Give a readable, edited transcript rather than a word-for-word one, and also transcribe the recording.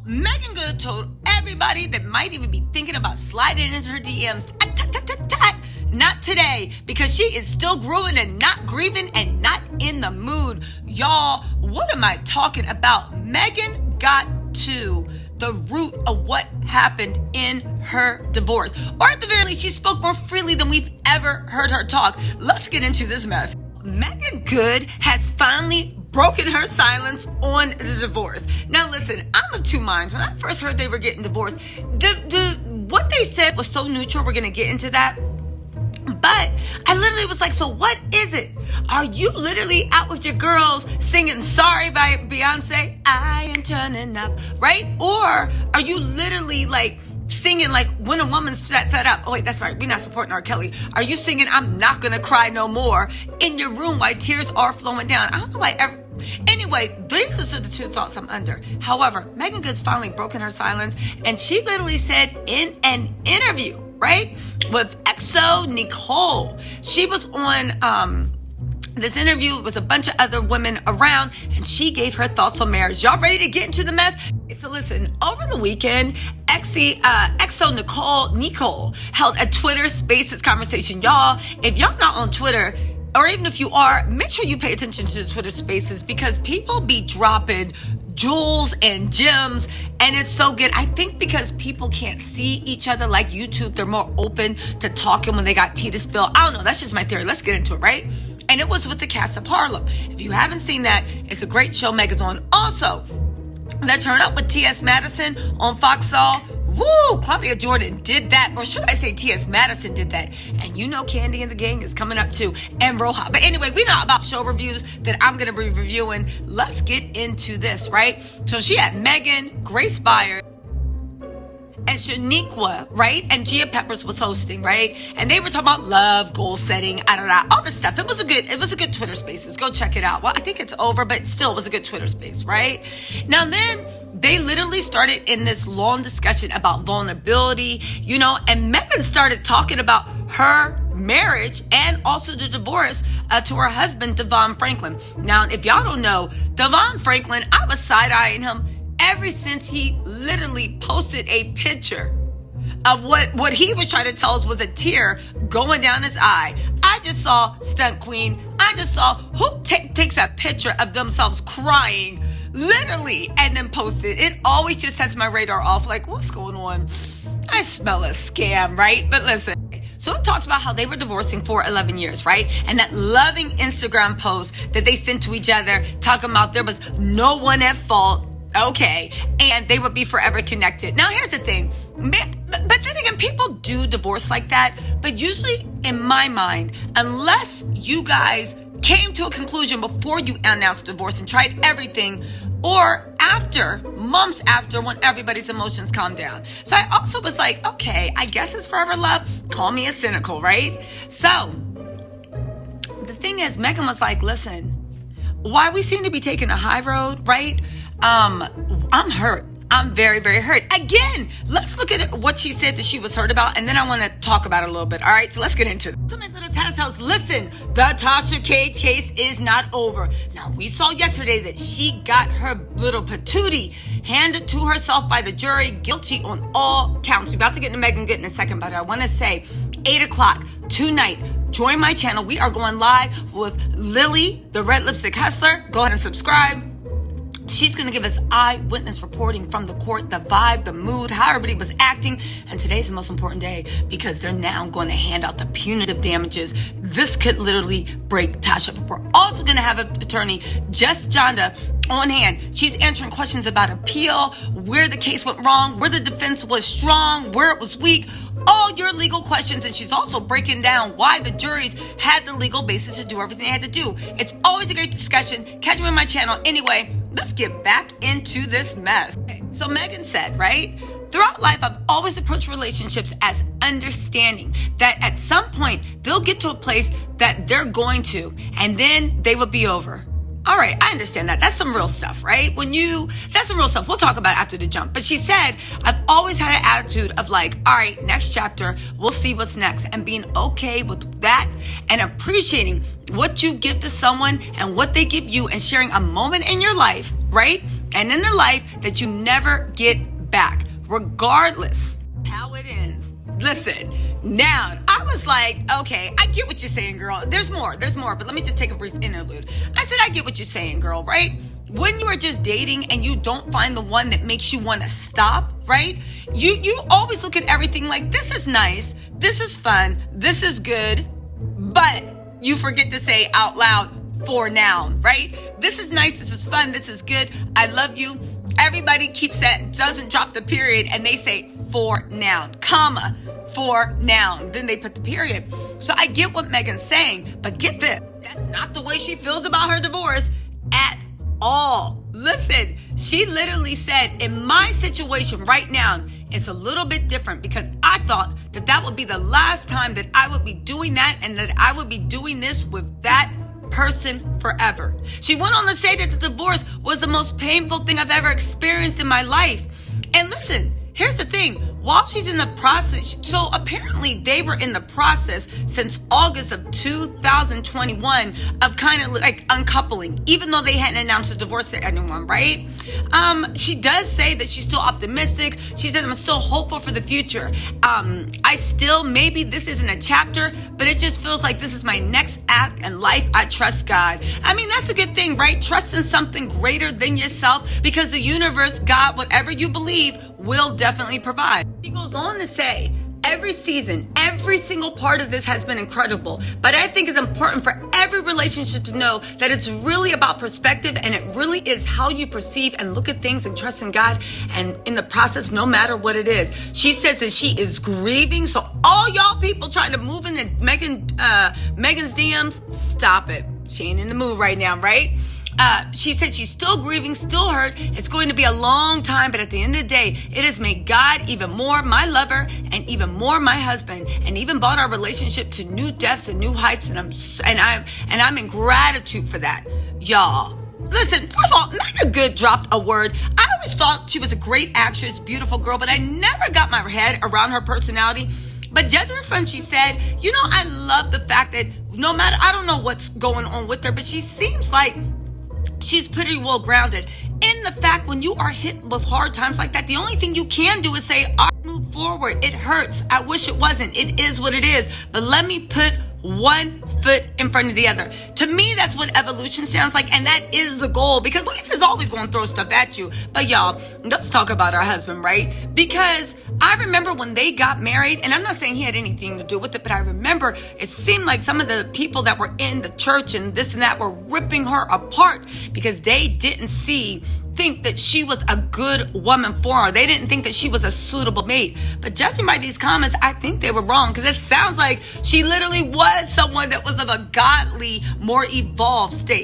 Meagan Good told everybody that might even be thinking about sliding into her DMs, not today, because she is still growing and not grieving and not in the mood. Y'all, what am I talking about? Meagan got to the root of what happened in her divorce. Or at the very least, she spoke more freely than we've ever heard her talk. Let's get into this mess. Meagan Good has finally broken her silence on the divorce. Now listen, I'm of two minds. When I first heard they were getting divorced, what they said was so neutral. We're going to get into that. But I literally was like, so what is it? Are you literally out with your girls singing Sorry by Beyonce? I am turning up, right? Or are you literally like singing like When a Woman's Fed Up? Oh wait, that's right. We're not supporting R. Kelly. Are you singing I'm Not Gonna Cry No More in your room while tears are flowing down? I don't know why Anyway, these are the two thoughts I'm under. However, Meagan Good's finally broken her silence, and she literally said in an interview, right, with XO Nicole, she was on this interview with a bunch of other women around, and she gave her thoughts on marriage. Y'all ready to get into the mess? So listen, over the weekend, XO Nicole held a Twitter Spaces conversation. Y'all, if y'all not on Twitter, or even if you are, make sure you pay attention to the Twitter Spaces, because people be dropping jewels and gems, and it's so good. I think because people can't see each other like YouTube, they're more open to talking when they got tea to spill. I don't know. That's just my theory. Let's get into it, right? And it was with the Cashapp Harlem. If you haven't seen that, it's a great show Megan's on. Also, the Turn Up with T.S. Madison on Fox Soul. Woo! Claudia Jordan did that. Or should I say T.S. Madison did that. And you know Candy and the Gang is coming up too. And Roja. But anyway, we're not about show reviews that I'm going to be reviewing. Let's get into this, right? So she had Megan, Grace Byers, and Shaniqua, right? And Gia Peppers was hosting, right? And they were talking about love, goal setting, all this stuff. It was a good Twitter Spaces. Go check it out. Well, I think it's over, but still, it was a good Twitter Space, right? Now then, they literally started in this long discussion about vulnerability, and Megan started talking about her marriage and also the divorce to her husband, Devon Franklin. Now, if y'all don't know, Devon Franklin, I was side-eyeing him ever since he literally posted a picture of what he was trying to tell us was a tear going down his eye. I just saw Stunt Queen. I just saw who takes a picture of themselves crying, literally, and then post it. It always just sets my radar off, like, what's going on? I smell a scam, right? But listen. So it talks about how they were divorcing for 11 years, right? And that loving Instagram post that they sent to each other, talking about there was no one at fault. Okay, and they would be forever connected. Now, here's the thing. But then again, people do divorce like that. But usually, in my mind, unless you guys came to a conclusion before you announced divorce and tried everything, or months after, when everybody's emotions calm down. So I also was like, okay, I guess it's forever love. Call me a cynical, right? So the thing is, Megan was like, listen, why we seem to be taking a high road, right? I'm hurt. I'm very, very hurt. Again, let's look at what she said that she was hurt about, and then I want to talk about it a little bit. All right, so let's get into it. So my little Tattle Tells, listen, the Tasha K case is not over. Now, we saw yesterday that she got her little patootie handed to herself by the jury, guilty on all counts. We're about to get into Meagan Good in a second, but I want to say 8 o'clock tonight. Join my channel. We are going live with Lily, the Red Lipstick Hustler. Go ahead and subscribe. She's going to give us eyewitness reporting from the court, the vibe, the mood, how everybody was acting. And today's the most important day because they're now going to hand out the punitive damages. This could literally break Tasha. But we're also going to have an attorney, Jess Jonda, on hand. She's answering questions about appeal, where the case went wrong, where the defense was strong, where it was weak, all your legal questions. And she's also breaking down why the juries had the legal basis to do everything they had to do. It's always a great discussion. Catch me on my channel. Anyway, let's get back into this mess. Okay, so Megan said, right? Throughout life, I've always approached relationships as understanding that at some point they'll get to a place that they're going to, and then they will be over. All right, I understand that. That's some real stuff, right? That's some real stuff. We'll talk about it after the jump. But she said, I've always had an attitude of like, all right, next chapter, we'll see what's next. And being okay with that and appreciating what you give to someone and what they give you and sharing a moment in your life, right? And in their life that you never get back, regardless how it ends. Listen, now I was like, okay, I get what you're saying, girl. There's more, but let me just take a brief interlude. I said, I get what you're saying, girl, right? When you are just dating and you don't find the one that makes you want to stop, right? You always look at everything like, this is nice, this is fun, this is good, but you forget to say out loud for noun, right? This is nice, this is fun, this is good, I love you. Everybody keeps that, doesn't drop the period, and they say for noun, comma, for noun. Then they put the period. So I get what Meagan's saying, but get this. That's not the way she feels about her divorce at all. Listen, she literally said, in my situation right now, it's a little bit different because I thought that would be the last time that I would be doing that and that I would be doing this with that person forever. She went on to say that the divorce was the most painful thing I've ever experienced in my life. And listen, here's the thing. While she's in the process, so apparently they were in the process since August of 2021 of kind of like uncoupling, even though they hadn't announced a divorce to anyone, right? She does say that she's still optimistic. She says, I'm still hopeful for the future. Maybe this isn't a chapter, but it just feels like this is my next act in life. I trust God. I mean, that's a good thing, right? Trust in something greater than yourself because the universe, God, whatever you believe, will definitely provide. She goes on to say, every season, every single part of this has been incredible, but I think it's important for every relationship to know that it's really about perspective and it really is how you perceive and look at things and trust in God and in the process, no matter what it is. She says that she is grieving, so all y'all people trying to move into Meagan's DMs, stop it. She ain't in the mood right now, right? She said she's still grieving, still hurt. It's going to be a long time, but at the end of the day, it has made God even more my lover and even more my husband, and even brought our relationship to new depths and new heights. And I'm in gratitude for that, y'all. Listen, first of all, Meagan Good dropped a word. I always thought she was a great actress, beautiful girl, but I never got my head around her personality. But judging from she said, I love the fact that no matter, I don't know what's going on with her, but she seems like she's pretty well grounded in the fact when you are hit with hard times like that, the only thing you can do is say, I move forward. It hurts. I wish it wasn't. It is what it is. But let me put one foot in front of the other. To me, that's what evolution sounds like. And that is the goal because life is always going to throw stuff at you. But y'all, let's talk about her husband, right? Because I remember when they got married, and I'm not saying he had anything to do with it, but I remember it seemed like some of the people that were in the church and this and that were ripping her apart because they didn't think that she was a good woman for her. They didn't think that she was a suitable mate. But judging by these comments, I think they were wrong because it sounds like she literally was someone that was of a godly, more evolved state.